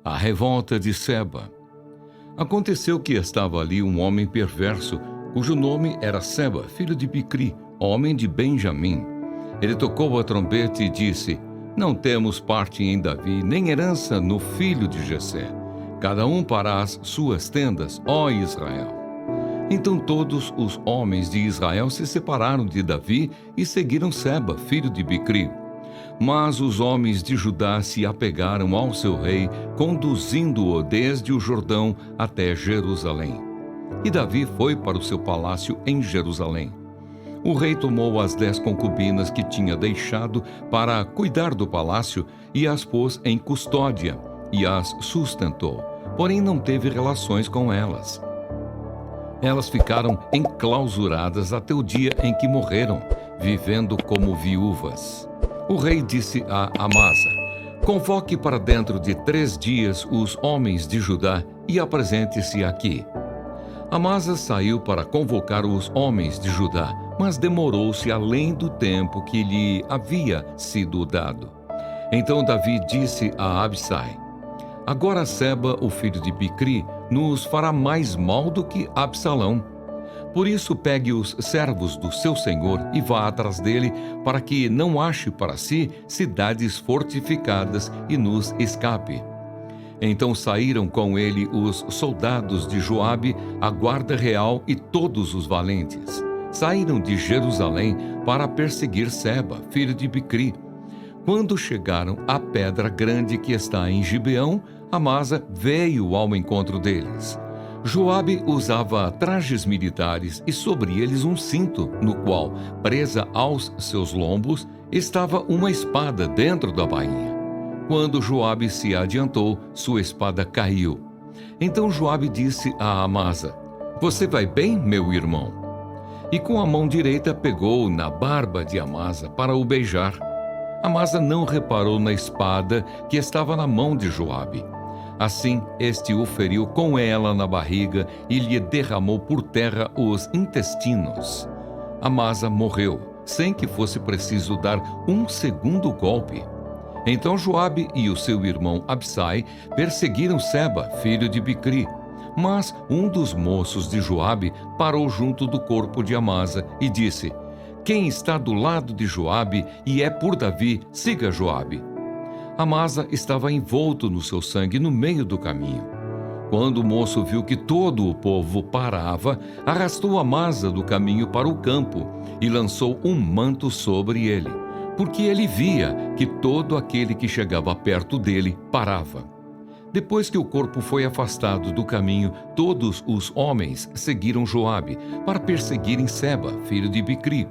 A revolta de Seba. Aconteceu que estava ali um homem perverso, cujo nome era Seba, filho de Bicri, homem de Benjamim. Ele tocou a trombeta e disse: Não temos parte em Davi, nem herança no filho de Jessé. Cada um para as suas tendas, ó Israel. Então todos os homens de Israel se separaram de Davi e seguiram Seba, filho de Bicri. Mas os homens de Judá se apegaram ao seu rei, conduzindo-o desde o Jordão até Jerusalém. E Davi foi para o seu palácio em Jerusalém. O rei tomou as 10 concubinas que tinha deixado para cuidar do palácio e as pôs em custódia e as sustentou, porém não teve relações com elas. Elas ficaram enclausuradas até o dia em que morreram, vivendo como viúvas. O rei disse a Amasa: Convoque para dentro de 3 dias os homens de Judá e apresente-se aqui. Amasa saiu para convocar os homens de Judá, mas demorou-se além do tempo que lhe havia sido dado. Então Davi disse a Abisai: Agora Seba, o filho de Bicri, nos fará mais mal do que Absalão. Por isso pegue os servos do seu senhor e vá atrás dele, para que não ache para si cidades fortificadas e nos escape. Então saíram com ele os soldados de Joabe, a guarda real e todos os valentes. Saíram de Jerusalém para perseguir Seba, filho de Bicri. Quando chegaram à pedra grande que está em Gibeão, Amasa veio ao encontro deles. Joabe usava trajes militares e sobre eles um cinto, no qual, presa aos seus lombos, estava uma espada dentro da bainha. Quando Joabe se adiantou, sua espada caiu. Então Joabe disse a Amasa: Você vai bem, meu irmão? E com a mão direita pegou na barba de Amasa para o beijar. Amasa não reparou na espada que estava na mão de Joabe. Assim, este o feriu com ela na barriga e lhe derramou por terra os intestinos. Amasa morreu, sem que fosse preciso dar um segundo golpe. Então Joabe e o seu irmão Abisai perseguiram Seba, filho de Bicri. Mas um dos moços de Joabe parou junto do corpo de Amasa e disse: Quem está do lado de Joabe e é por Davi, siga Joabe. Amasa estava envolto no seu sangue no meio do caminho. Quando o moço viu que todo o povo parava, arrastou Amasa do caminho para o campo e lançou um manto sobre ele, porque ele via que todo aquele que chegava perto dele parava. Depois que o corpo foi afastado do caminho, todos os homens seguiram Joabe para perseguirem Seba, filho de Bicri.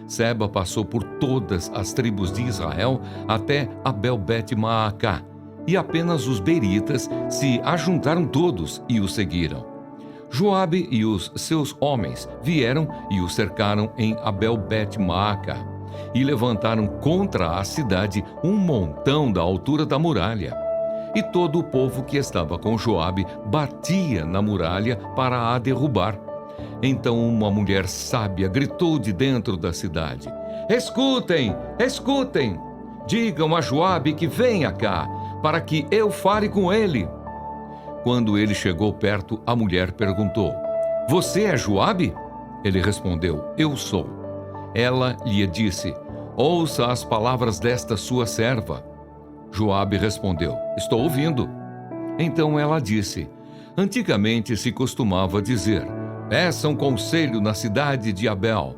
Seba passou por todas as tribos de Israel até Abel-Bet-Maacá, e apenas os beritas se ajuntaram todos e o seguiram. Joabe e os seus homens vieram e o cercaram em Abel-Bet-Maacá, e levantaram contra a cidade um montão da altura da muralha. E todo o povo que estava com Joabe batia na muralha para a derrubar. Então uma mulher sábia gritou de dentro da cidade: Escutem, escutem! Digam a Joabe que venha cá, para que eu fale com ele. Quando ele chegou perto, a mulher perguntou: Você é Joabe? Ele respondeu: Eu sou. Ela lhe disse: Ouça as palavras desta sua serva. Joabe respondeu: Estou ouvindo. Então ela disse: Antigamente se costumava dizer: Peçam conselho na cidade de Abel.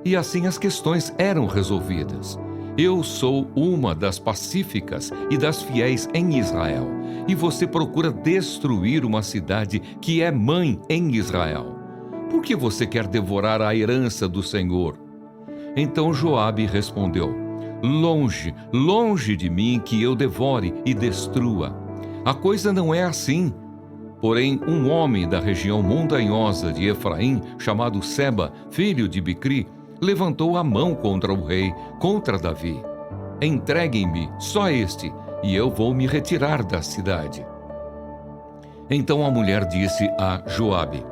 E assim as questões eram resolvidas. Eu sou uma das pacíficas e das fiéis em Israel, e você procura destruir uma cidade que é mãe em Israel. Por que você quer devorar a herança do Senhor? Então Joabe respondeu: Longe, longe de mim que eu devore e destrua. A coisa não é assim. Porém, um homem da região montanhosa de Efraim, chamado Seba, filho de Bicri, levantou a mão contra o rei, contra Davi. Entreguem-me só este, e eu vou me retirar da cidade. Então a mulher disse a Joabe: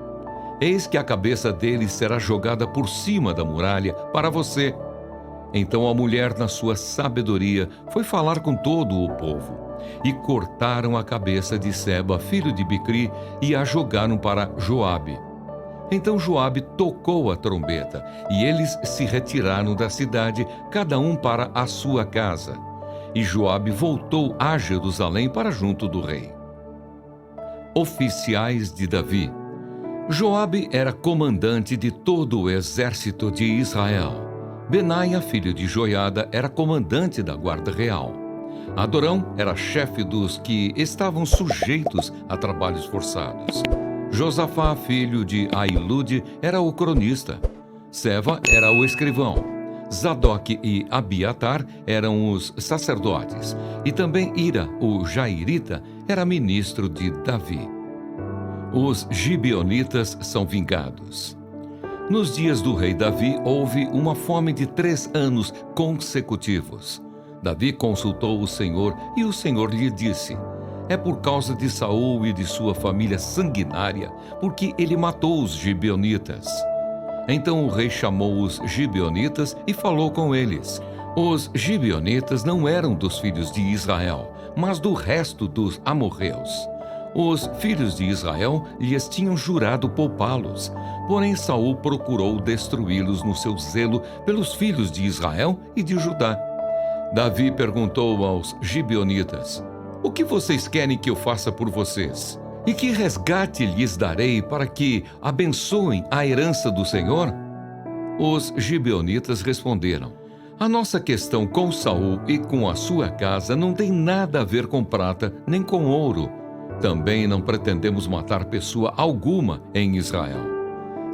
Eis que a cabeça dele será jogada por cima da muralha para você. Então a mulher, na sua sabedoria, foi falar com todo o povo. e cortaram a cabeça de Seba, filho de Bicri, e a jogaram para Joabe. Então Joabe tocou a trombeta, e eles se retiraram da cidade, cada um para a sua casa. E Joabe voltou a Jerusalém para junto do rei. Oficiais de Davi. Joabe era comandante de todo o exército de Israel. Benaia, filho de Joiada, era comandante da guarda real. Adorão era chefe dos que estavam sujeitos a trabalhos forçados. Josafá, filho de Ailude, era o cronista. Seva era o escrivão. Zadok e Abiatar eram os sacerdotes. E também Ira, o Jairita, era ministro de Davi. Os gibeonitas são vingados. Nos dias do rei Davi, houve uma fome de 3 anos consecutivos. Davi consultou o Senhor e o Senhor lhe disse: é por causa de Saul e de sua família sanguinária, porque ele matou os gibeonitas. Então o rei chamou os gibeonitas e falou com eles. Os gibeonitas não eram dos filhos de Israel, mas do resto dos amorreus. Os filhos de Israel lhes tinham jurado poupá-los, porém Saul procurou destruí-los no seu zelo pelos filhos de Israel e de Judá. Davi perguntou aos gibeonitas: o que vocês querem que eu faça por vocês? E que resgate lhes darei para que abençoem a herança do Senhor? Os gibeonitas responderam: a nossa questão com Saul e com a sua casa não tem nada a ver com prata nem com ouro. Também não pretendemos matar pessoa alguma em Israel.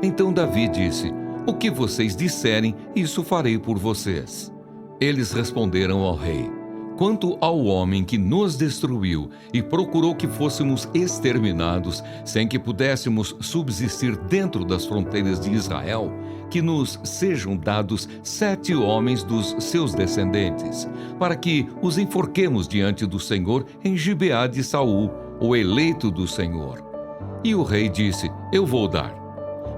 Então Davi disse: o que vocês disserem, isso farei por vocês. Eles responderam ao rei: quanto ao homem que nos destruiu e procurou que fôssemos exterminados, sem que pudéssemos subsistir dentro das fronteiras de Israel, que nos sejam dados 7 homens dos seus descendentes, para que os enforquemos diante do Senhor em Gibeá de Saul, o eleito do Senhor. E o rei disse: eu vou dar.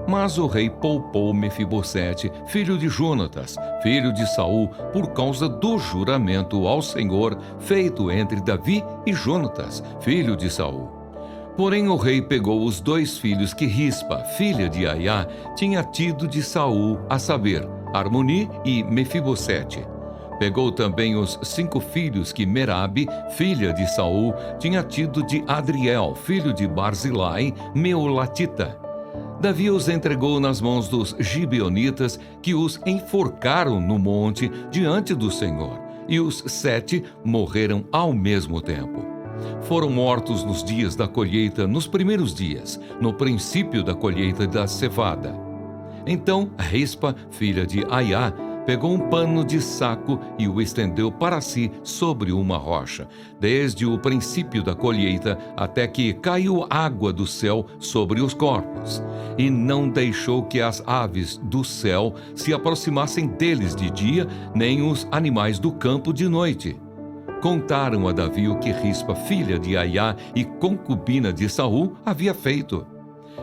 Mas o rei poupou Mefibosete, filho de Jonatas, filho de Saul, por causa do juramento ao Senhor feito entre Davi e Jonatas, filho de Saul. Porém o rei pegou os 2 filhos que Rispa, filha de Aiá, tinha tido de Saul, a saber, Armoni e Mefibosete. Pegou também os 5 filhos que Merabe, filha de Saul, tinha tido de Adriel, filho de Barzilai, Meolatita. Davi os entregou nas mãos dos gibeonitas, que os enforcaram no monte diante do Senhor, e os 7 morreram ao mesmo tempo. Foram mortos nos dias da colheita, nos primeiros dias, no princípio da colheita da cevada. Então Rispa, filha de Aiá, pegou um pano de saco e o estendeu para si sobre uma rocha, desde o princípio da colheita até que caiu água do céu sobre os corpos, e não deixou que as aves do céu se aproximassem deles de dia, nem os animais do campo de noite. Contaram a Davi o que Rispa, filha de Aiá e concubina de Saul, havia feito.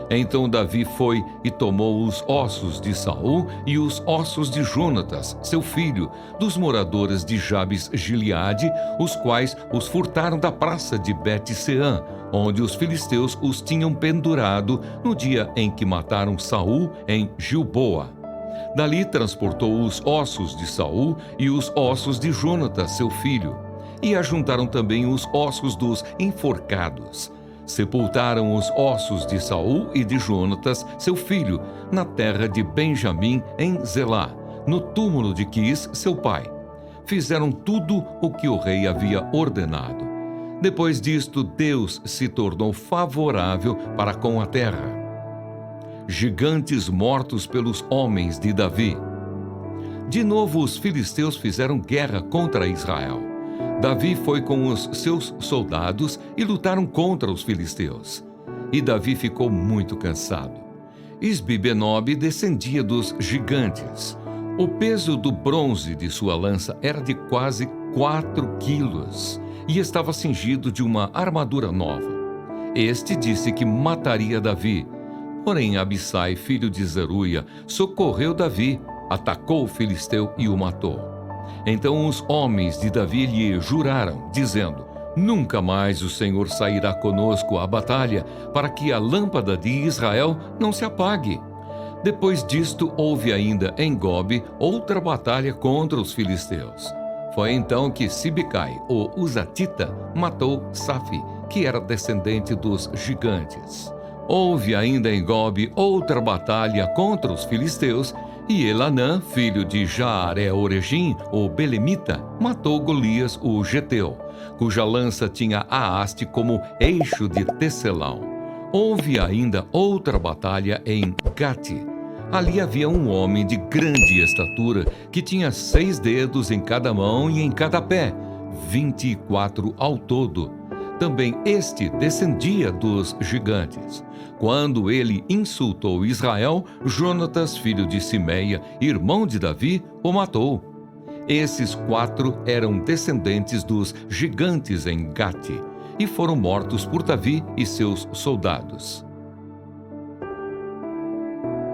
Então Davi foi e tomou os ossos de Saul e os ossos de Jonatas, seu filho, dos moradores de Jabes Gileade, os quais os furtaram da praça de Bet-Seã, onde os filisteus os tinham pendurado no dia em que mataram Saul em Gilboa. Dali transportou os ossos de Saul e os ossos de Jonatas, seu filho, e ajuntaram também os ossos dos enforcados. Sepultaram os ossos de Saul e de Jonatas, seu filho, na terra de Benjamim, em Zelá, no túmulo de Quis, seu pai. Fizeram tudo o que o rei havia ordenado. Depois disto, Deus se tornou favorável para com a terra. Gigantes mortos pelos homens de Davi. De novo, os filisteus fizeram guerra contra Israel. Davi foi com os seus soldados e lutaram contra os filisteus. E Davi ficou muito cansado. Isbi-Benob descendia dos gigantes. O peso do bronze de sua lança era de quase 4 quilos e estava cingido de uma armadura nova. Este disse que mataria Davi. Porém Abissai, filho de Zeruia, socorreu Davi, atacou o filisteu e o matou. Então os homens de Davi lhe juraram, dizendo: Nunca mais o Senhor sairá conosco à batalha, para que a lâmpada de Israel não se apague. Depois disto, houve ainda em Gobe outra batalha contra os filisteus. Foi então que Sibecai, o Uzatita, matou Safi, que era descendente dos gigantes. Houve ainda em Gobe outra batalha contra os filisteus, e Elanã, filho de Jaare-Oregim, o Belemita, matou Golias, o Geteu, cuja lança tinha a haste como eixo de tecelão. Houve ainda outra batalha em Gate. Ali havia um homem de grande estatura, que tinha 6 dedos em cada mão e em cada pé, 24 ao todo. Também este descendia dos gigantes. Quando ele insultou Israel, Jonatas, filho de Simeia, irmão de Davi, o matou. Esses 4 eram descendentes dos gigantes em Gate, e foram mortos por Davi e seus soldados.